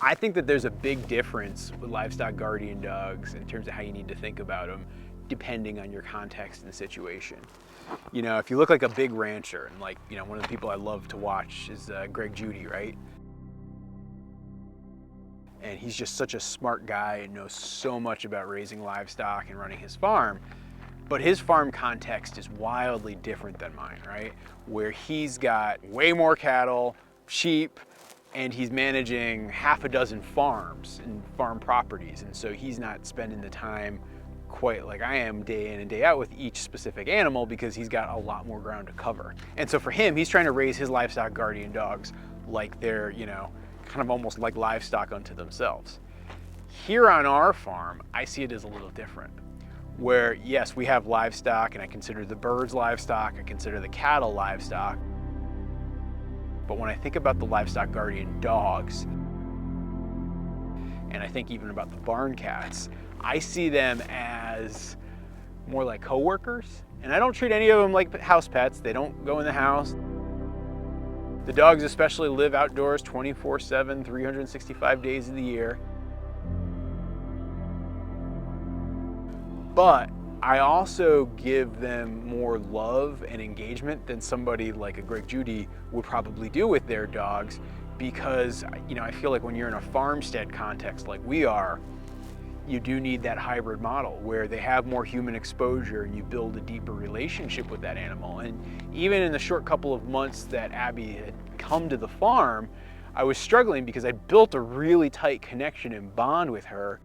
I think that there's a big difference with livestock guardian dogs in terms of how you need to think about them, depending on your context and situation. You know, if you look like a big rancher, and like, you know, one of the people I love to watch is Greg Judy, right? And he's just such a smart guy and knows so much about raising livestock and running his farm. But his farm context is wildly different than mine, right? Where he's got way more cattle, sheep, and he's managing half a dozen farms and farm properties. And so he's not spending the time quite like I am day in and day out with each specific animal because he's got a lot more ground to cover. And so for him, he's trying to raise his livestock guardian dogs like they're, you know, kind of almost like livestock unto themselves. Here on our farm, I see it as a little different. Where yes, we have livestock and I consider the birds livestock, I consider the cattle livestock. But when I think about the livestock guardian dogs, and I think even about the barn cats, I see them as more like coworkers. And I don't treat any of them like house pets. They don't go in the house. The dogs especially live outdoors 24/7, 365 days of the year. But I also give them more love and engagement than somebody like a Greg Judy would probably do with their dogs, because, you know, I feel like when you're in a farmstead context like we are, you do need that hybrid model where they have more human exposure and you build a deeper relationship with that animal. And even in the short couple of months that Abby had come to the farm, I was struggling because I built a really tight connection and bond with her.